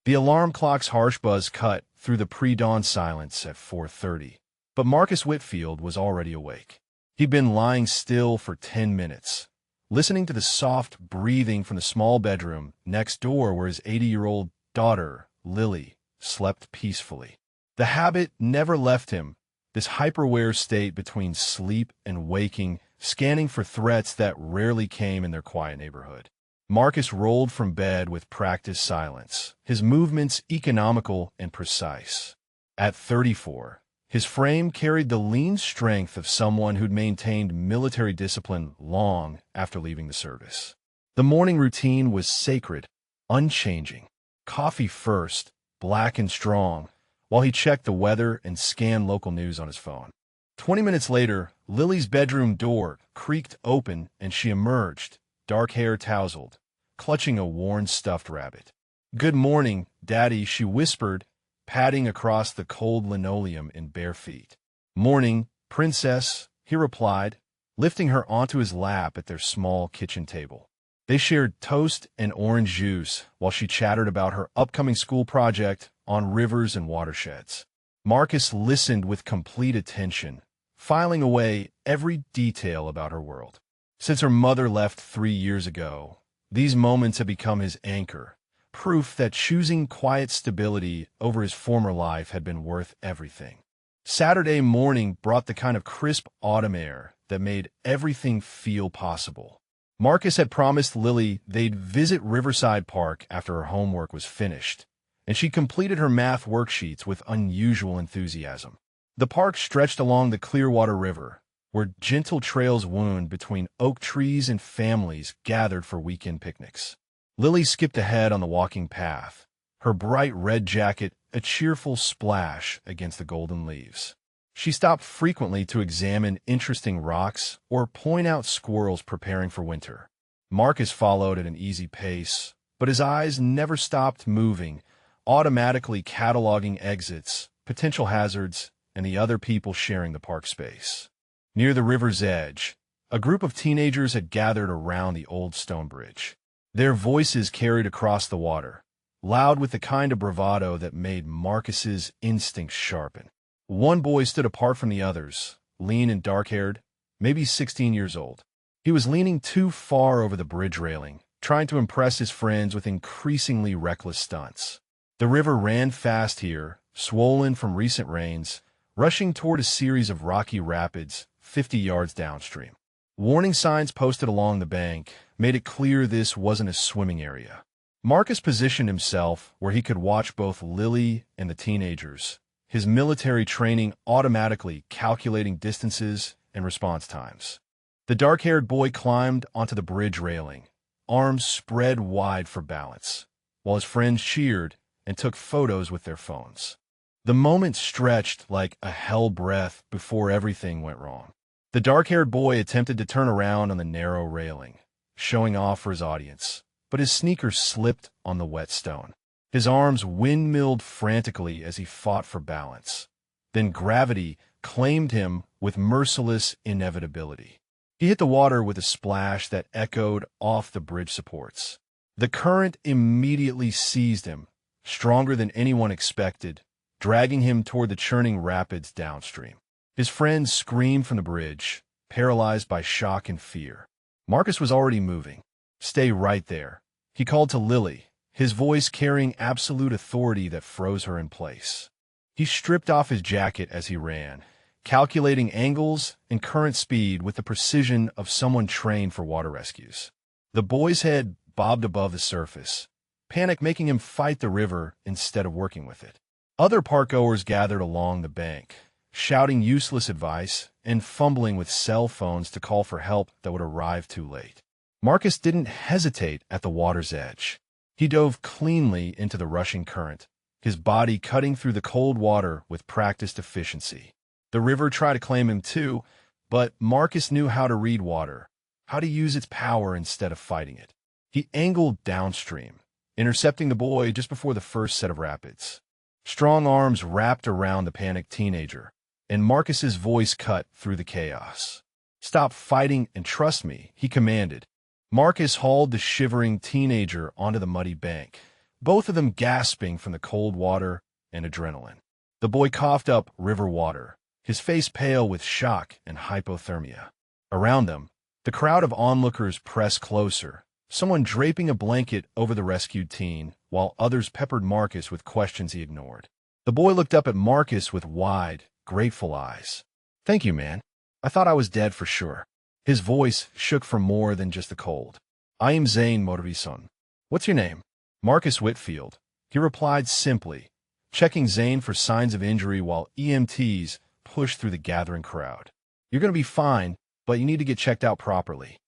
The alarm clock's harsh buzz cut through the pre-dawn silence at 4:30, but Marcus Whitfield was already awake. He'd been lying still for 10 minutes, listening to the soft breathing from the small bedroom next door where his 80-year-old daughter, Lily, slept peacefully. The habit never left him, this hyper-aware state between sleep and waking, scanning for threats that rarely came in their quiet neighborhood. Marcus rolled from bed with practiced silence, his movements economical and precise. At 34, his frame carried the lean strength of someone who'd maintained military discipline long after leaving the service. The morning routine was sacred, unchanging. Coffee first, black and strong, while he checked the weather and scanned local news on his phone. 20 minutes later, Lily's bedroom door creaked open and she emerged, dark hair tousled, clutching a worn stuffed rabbit. "Good morning, Daddy," she whispered, padding across the cold linoleum in bare feet. "Morning, Princess," he replied, lifting her onto his lap at their small kitchen table. They shared toast and orange juice while she chattered about her upcoming school project on rivers and watersheds. Marcus listened with complete attention, filing away every detail about her world. Since her mother left 3 years ago, these moments had become his anchor, proof that choosing quiet stability over his former life had been worth everything. Saturday morning brought the kind of crisp autumn air that made everything feel possible. Marcus had promised Lily they'd visit Riverside Park after her homework was finished, and she completed her math worksheets with unusual enthusiasm. The park stretched along the Clearwater River, where gentle trails wound between oak trees and families gathered for weekend picnics. Lily skipped ahead on the walking path, her bright red jacket a cheerful splash against the golden leaves. She stopped frequently to examine interesting rocks or point out squirrels preparing for winter. Marcus followed at an easy pace, but his eyes never stopped moving, automatically cataloging exits, potential hazards, and the other people sharing the park space. Near the river's edge, a group of teenagers had gathered around the old stone bridge. Their voices carried across the water, loud with the kind of bravado that made Marcus's instincts sharpen. One boy stood apart from the others, lean and dark-haired, maybe 16 years old. He was leaning too far over the bridge railing, trying to impress his friends with increasingly reckless stunts. The river ran fast here, swollen from recent rains, rushing toward a series of rocky rapids 50 yards downstream. Warning signs posted along the bank made it clear this wasn't a swimming area. Marcus positioned himself where he could watch both Lily and the teenagers, his military training automatically calculating distances and response times. The dark-haired boy climbed onto the bridge railing, arms spread wide for balance, while his friends cheered and took photos with their phones. The moment stretched like a hell breath before everything went wrong. The dark-haired boy attempted to turn around on the narrow railing, showing off for his audience, but his sneakers slipped on the wet stone. His arms windmilled frantically as he fought for balance. Then gravity claimed him with merciless inevitability. He hit the water with a splash that echoed off the bridge supports. The current immediately seized him, stronger than anyone expected, dragging him toward the churning rapids downstream. His friends screamed from the bridge, paralyzed by shock and fear. Marcus was already moving. "Stay right there," he called to Lily, his voice carrying absolute authority that froze her in place. He stripped off his jacket as he ran, calculating angles and current speed with the precision of someone trained for water rescues. The boy's head bobbed above the surface, panic making him fight the river instead of working with it. Other parkgoers gathered along the bank, shouting useless advice and fumbling with cell phones to call for help that would arrive too late. Marcus didn't hesitate at the water's edge. He dove cleanly into the rushing current, his body cutting through the cold water with practiced efficiency. The river tried to claim him too, but Marcus knew how to read water, how to use its power instead of fighting it. He angled downstream, intercepting the boy just before the first set of rapids. Strong arms wrapped around the panicked teenager, and Marcus's voice cut through the chaos. "Stop fighting and trust me," he commanded. Marcus hauled the shivering teenager onto the muddy bank, both of them gasping from the cold water and adrenaline. The boy coughed up river water, his face pale with shock and hypothermia. Around them, the crowd of onlookers pressed closer, someone draping a blanket over the rescued teen, while others peppered Marcus with questions he ignored. The boy looked up at Marcus with wide, grateful eyes. "Thank you, man. I thought I was dead for sure." His voice shook from more than just the cold. "I am Zane Motorison. What's your name?" "Marcus Whitfield," he replied simply, checking Zane for signs of injury while EMTs pushed through the gathering crowd. "You're going to be fine, but you need to get checked out properly."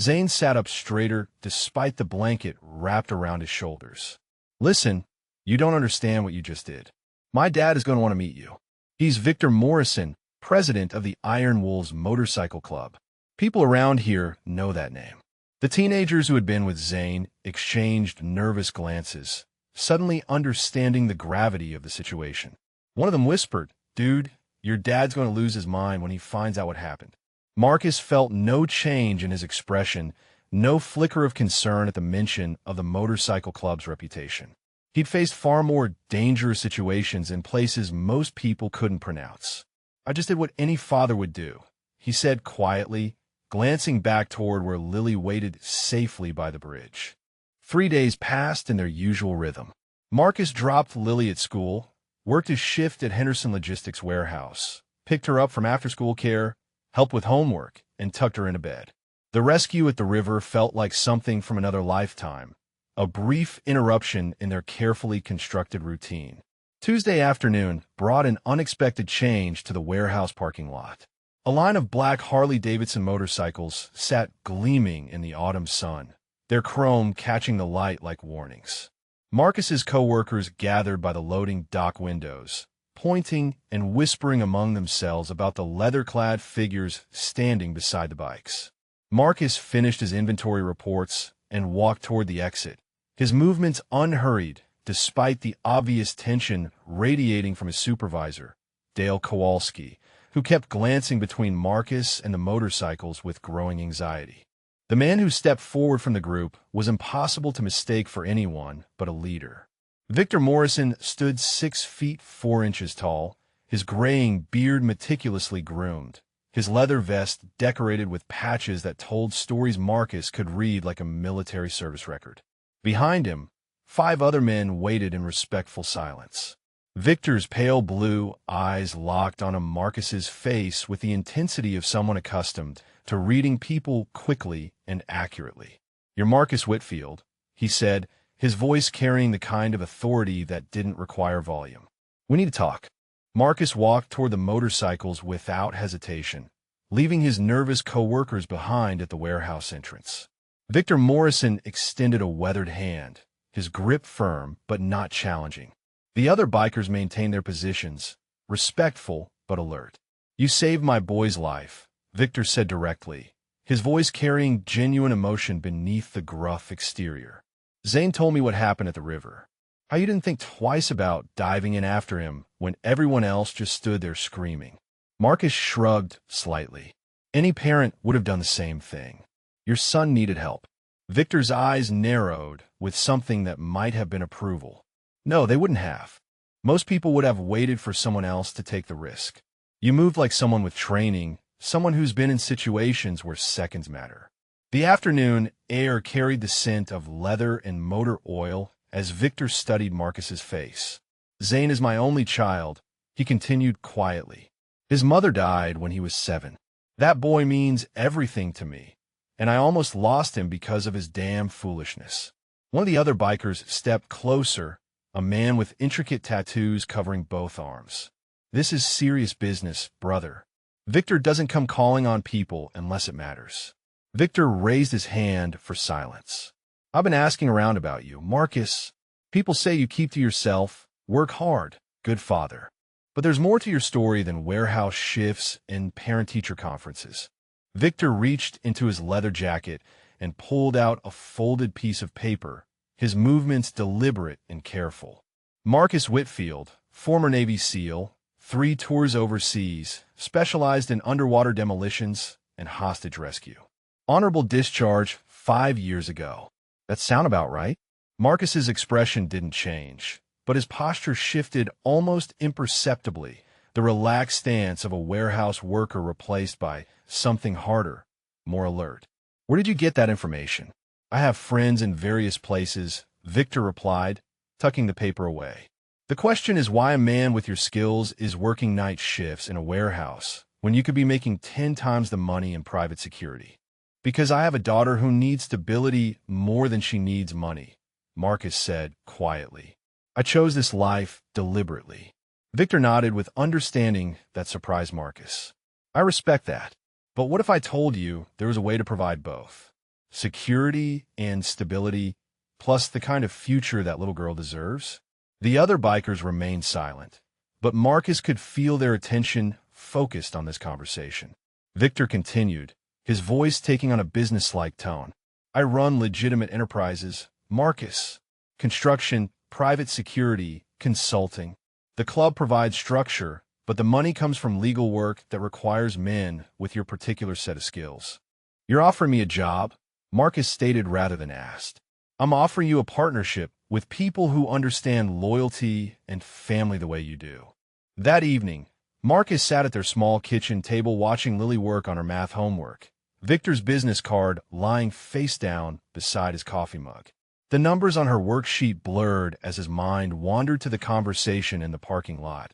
Zane sat up straighter despite the blanket wrapped around his shoulders. "Listen, you don't understand what you just did. My dad is going to want to meet you. He's Victor Morrison, president of the Iron Wolves Motorcycle Club. People around here know that name." The teenagers who had been with Zane exchanged nervous glances, suddenly understanding the gravity of the situation. One of them whispered, "Dude, your dad's going to lose his mind when he finds out what happened." Marcus felt no change in his expression, no flicker of concern at the mention of the motorcycle club's reputation. He'd faced far more dangerous situations in places most people couldn't pronounce. "I just did what any father would do," he said quietly, glancing back toward where Lily waited safely by the bridge. 3 days passed in their usual rhythm. Marcus dropped Lily at school, worked his shift at Henderson Logistics warehouse, picked her up from after-school care, helped with homework, and tucked her into bed. The rescue at the river felt like something from another lifetime, a brief interruption in their carefully constructed routine. Tuesday afternoon brought an unexpected change to the warehouse parking lot. A line of black Harley-Davidson motorcycles sat gleaming in the autumn sun, their chrome catching the light like warnings. Marcus's co-workers gathered by the loading dock windows, pointing and whispering among themselves about the leather-clad figures standing beside the bikes. Marcus finished his inventory reports and walked toward the exit, his movements unhurried despite the obvious tension radiating from his supervisor, Dale Kowalski, who kept glancing between Marcus and the motorcycles with growing anxiety. The man who stepped forward from the group was impossible to mistake for anyone but a leader. Victor Morrison stood 6 feet 4 inches tall, his graying beard meticulously groomed, his leather vest decorated with patches that told stories Marcus could read like a military service record. Behind him, 5 other men waited in respectful silence. Victor's pale blue eyes locked on Marcus's face with the intensity of someone accustomed to reading people quickly and accurately. "You're Marcus Whitfield," he said, his voice carrying the kind of authority that didn't require volume. "We need to talk." Marcus walked toward the motorcycles without hesitation, leaving his nervous co-workers behind at the warehouse entrance. Victor Morrison extended a weathered hand, his grip firm but not challenging. The other bikers maintained their positions, respectful but alert. "You saved my boy's life," Victor said directly, his voice carrying genuine emotion beneath the gruff exterior. "Zane told me what happened at the river. How you didn't think twice about diving in after him when everyone else just stood there screaming." Marcus shrugged slightly. "Any parent would have done the same thing. Your son needed help." Victor's eyes narrowed with something that might have been approval. "No, they wouldn't have. Most people would have waited for someone else to take the risk. You moved like someone with training, someone who's been in situations where seconds matter." The afternoon air carried the scent of leather and motor oil as Victor studied Marcus's face. "Zane is my only child," he continued quietly. "His mother died when he was 7. That boy means everything to me, and I almost lost him because of his damn foolishness." One of the other bikers stepped closer, a man with intricate tattoos covering both arms. "This is serious business, brother. Victor doesn't come calling on people unless it matters." Victor raised his hand for silence. "I've been asking around about you, Marcus. People say you keep to yourself, work hard, good father. But there's more to your story than warehouse shifts and parent-teacher conferences." Victor reached into his leather jacket and pulled out a folded piece of paper, his movements deliberate and careful. "Marcus Whitfield, former Navy SEAL, 3 tours overseas, specialized in underwater demolitions and hostage rescue. Honorable discharge 5 years ago." "That sound about right?" Marcus's expression didn't change, but his posture shifted almost imperceptibly, the relaxed stance of a warehouse worker replaced by something harder, more alert. Where did you get that information? I have friends in various places, Victor replied, tucking the paper away. The question is why a man with your skills is working night shifts in a warehouse when you could be making 10 times the money in private security. Because I have a daughter who needs stability more than she needs money, Marcus said quietly. I chose this life deliberately. Victor nodded with understanding that surprised Marcus. I respect that. But what if I told you there was a way to provide both? Security and stability, plus the kind of future that little girl deserves? The other bikers remained silent, but Marcus could feel their attention focused on this conversation. Victor continued, his voice taking on a business-like tone. I run legitimate enterprises, Marcus. Construction, private security, consulting. The club provides structure, but the money comes from legal work that requires men with your particular set of skills. You're offering me a job? Marcus stated rather than asked. I'm offering you a partnership with people who understand loyalty and family the way you do. That evening, Marcus sat at their small kitchen table watching Lily work on her math homework, Victor's business card lying face down beside his coffee mug. The numbers on her worksheet blurred as his mind wandered to the conversation in the parking lot,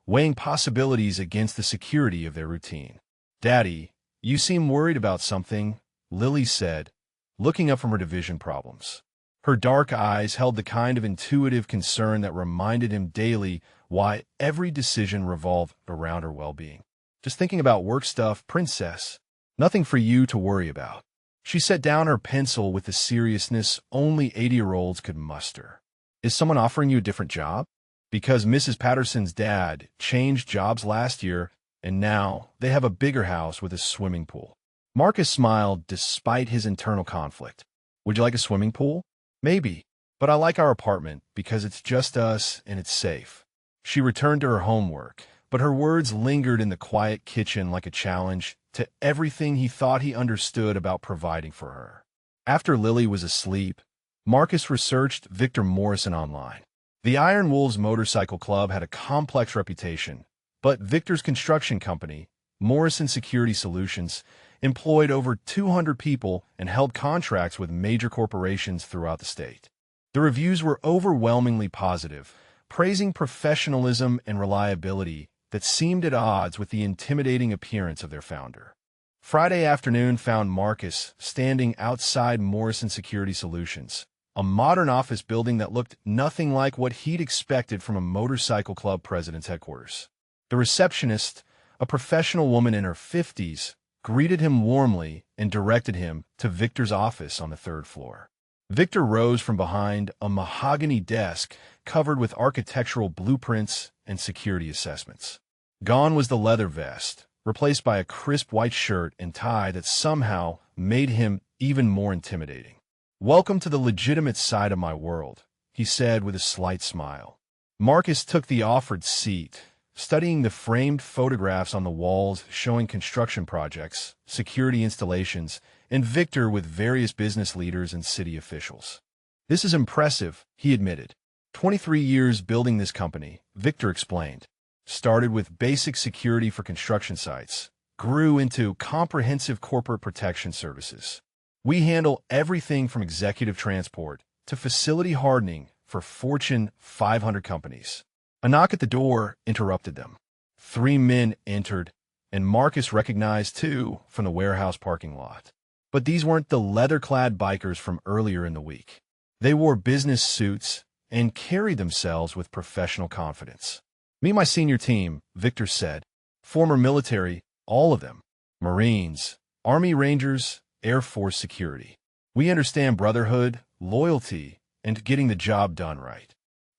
weighing possibilities against the security of their routine. Daddy, you seem worried about something, Lily said, looking up from her division problems. Her dark eyes held the kind of intuitive concern that reminded him daily why every decision revolved around her well-being. Just thinking about work stuff, princess. Nothing for you to worry about. She set down her pencil with the seriousness only 80-year-olds could muster. Is someone offering you a different job? Because Mrs. Patterson's dad changed jobs last year, and now they have a bigger house with a swimming pool. Marcus smiled despite his internal conflict. Would you like a swimming pool? Maybe, but I like our apartment because it's just us and it's safe. She returned to her homework, but her words lingered in the quiet kitchen like a challenge to everything he thought he understood about providing for her. After Lily was asleep, Marcus researched Victor Morrison online. The Iron Wolves Motorcycle Club had a complex reputation, but Victor's construction company, Morrison Security Solutions, employed over 200 people and held contracts with major corporations throughout the state. The reviews were overwhelmingly positive, praising professionalism and reliability that seemed at odds with the intimidating appearance of their founder. Friday afternoon found Marcus standing outside Morrison Security Solutions, a modern office building that looked nothing like what he'd expected from a motorcycle club president's headquarters. The receptionist, a professional woman in her 50s, greeted him warmly and directed him to Victor's office on the third floor. Victor rose from behind a mahogany desk covered with architectural blueprints and security assessments. Gone was the leather vest, replaced by a crisp white shirt and tie that somehow made him even more intimidating. Welcome to the legitimate side of my world, he said with a slight smile. Marcus took the offered seat, studying the framed photographs on the walls showing construction projects, security installations, and Victor with various business leaders and city officials. This is impressive, he admitted. 23 years building this company, Victor explained. Started with basic security for construction sites, grew into comprehensive corporate protection services. We handle everything from executive transport to facility hardening for Fortune 500 companies. A knock at the door interrupted them. 3 men entered, and Marcus recognized 2 from the warehouse parking lot. But these weren't the leather-clad bikers from earlier in the week. They wore business suits and carried themselves with professional confidence. Meet my senior team, Victor said. Former military, all of them. Marines, Army Rangers, Air Force security. We understand brotherhood, loyalty, and getting the job done right.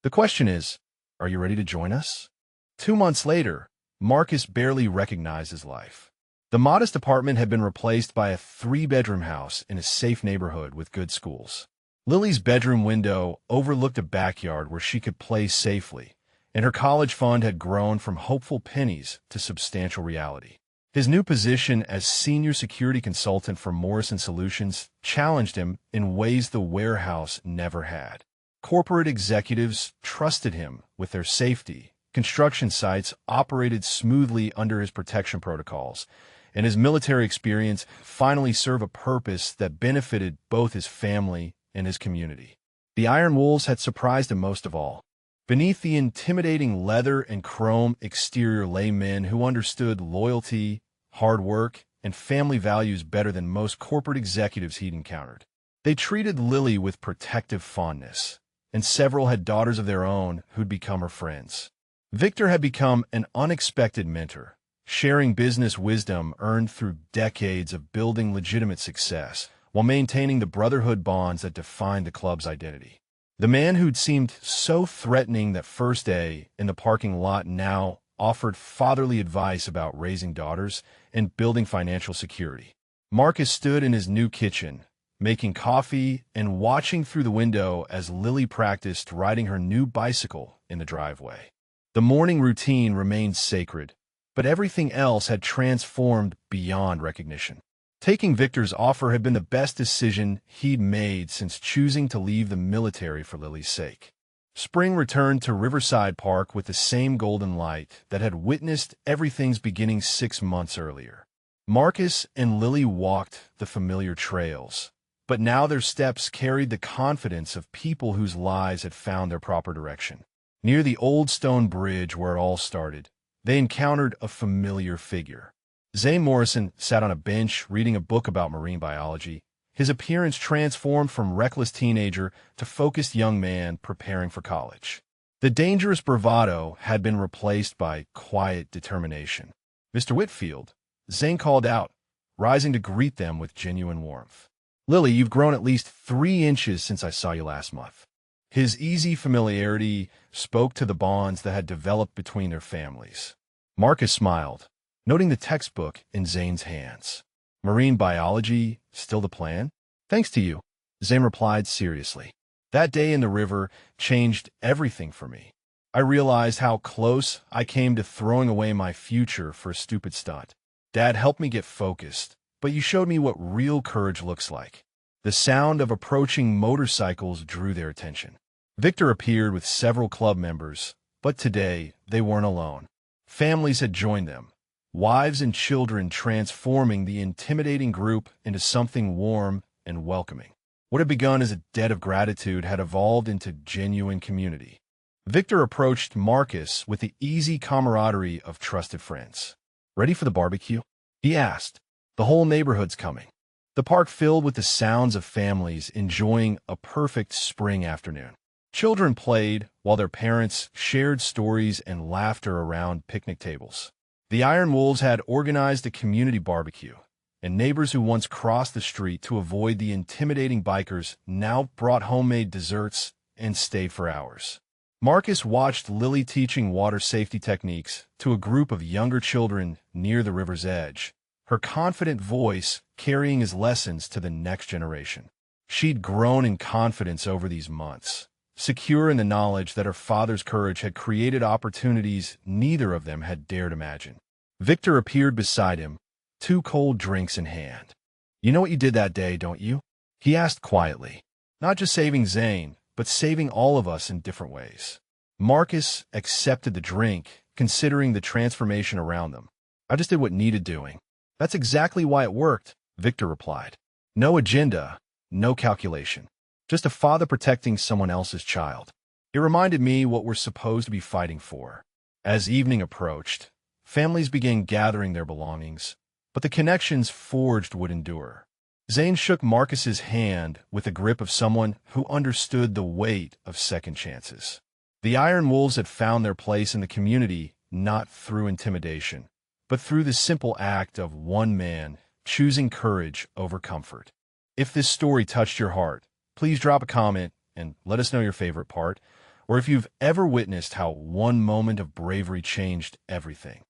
The question is, are you ready to join us? 2 months later, Marcus barely recognized his life. The modest apartment had been replaced by a 3-bedroom house in a safe neighborhood with good schools. Lily's bedroom window overlooked a backyard where she could play safely, and her college fund had grown from hopeful pennies to substantial reality. His new position as senior security consultant for Morrison Solutions challenged him in ways the warehouse never had. Corporate executives trusted him with their safety. Construction sites operated smoothly under his protection protocols, and his military experience finally served a purpose that benefited both his family and his community. The Iron Wolves had surprised him most of all. Beneath the intimidating leather and chrome exterior lay men who understood loyalty, hard work, and family values better than most corporate executives he'd encountered. They treated Lily with protective fondness, and several had daughters of their own who'd become her friends. Victor had become an unexpected mentor, sharing business wisdom earned through decades of building legitimate success, while maintaining the brotherhood bonds that defined the club's identity. The man who'd seemed so threatening that first day in the parking lot now offered fatherly advice about raising daughters and building financial security. Marcus stood in his new kitchen, making coffee and watching through the window as Lily practiced riding her new bicycle in the driveway. The morning routine remained sacred, but everything else had transformed beyond recognition. Taking Victor's offer had been the best decision he'd made since choosing to leave the military for Lily's sake. Spring returned to Riverside Park with the same golden light that had witnessed everything's beginning 6 months earlier. Marcus and Lily walked the familiar trails, but now their steps carried the confidence of people whose lives had found their proper direction. Near the old stone bridge where it all started, they encountered a familiar figure. Zane Morrison sat on a bench reading a book about marine biology, his appearance transformed from reckless teenager to focused young man preparing for college. The dangerous bravado had been replaced by quiet determination. "Mr. Whitfield," Zane called out, rising to greet them with genuine warmth. "Lily, you've grown at least 3 inches since I saw you last month." His easy familiarity spoke to the bonds that had developed between their families. Marcus smiled, noting the textbook in Zane's hands. "Marine biology, still the plan?" "Thanks to you," Zane replied seriously. "That day in the river changed everything for me. I realized how close I came to throwing away my future for a stupid stunt. Dad helped me get focused, but you showed me what real courage looks like." The sound of approaching motorcycles drew their attention. Victor appeared with several club members, but today they weren't alone. Families had joined them, wives and children transforming the intimidating group into something warm and welcoming. What had begun as a debt of gratitude had evolved into genuine community. Victor approached Marcus with the easy camaraderie of trusted friends. "Ready for the barbecue?" he asked. "The whole neighborhood's coming." The park filled with the sounds of families enjoying a perfect spring afternoon. Children played while their parents shared stories and laughter around picnic tables. The Iron Wolves had organized a community barbecue, and neighbors who once crossed the street to avoid the intimidating bikers now brought homemade desserts and stayed for hours. Marcus watched Lily teaching water safety techniques to a group of younger children near the river's edge, her confident voice carrying his lessons to the next generation. She'd grown in confidence over these months, secure in the knowledge that her father's courage had created opportunities neither of them had dared imagine. Victor appeared beside him, 2 cold drinks in hand. "You know what you did that day, don't you?" he asked quietly. "Not just saving Zane, but saving all of us in different ways." Marcus accepted the drink, considering the transformation around them. "I just did what needed doing." "That's exactly why it worked," Victor replied. "No agenda, no calculation. Just a father protecting someone else's child. It reminded me what we're supposed to be fighting for." As evening approached, families began gathering their belongings, but the connections forged would endure. Zane shook Marcus's hand with the grip of someone who understood the weight of second chances. The Iron Wolves had found their place in the community not through intimidation, but through the simple act of one man choosing courage over comfort. If this story touched your heart, please drop a comment and let us know your favorite part, or if you've ever witnessed how one moment of bravery changed everything.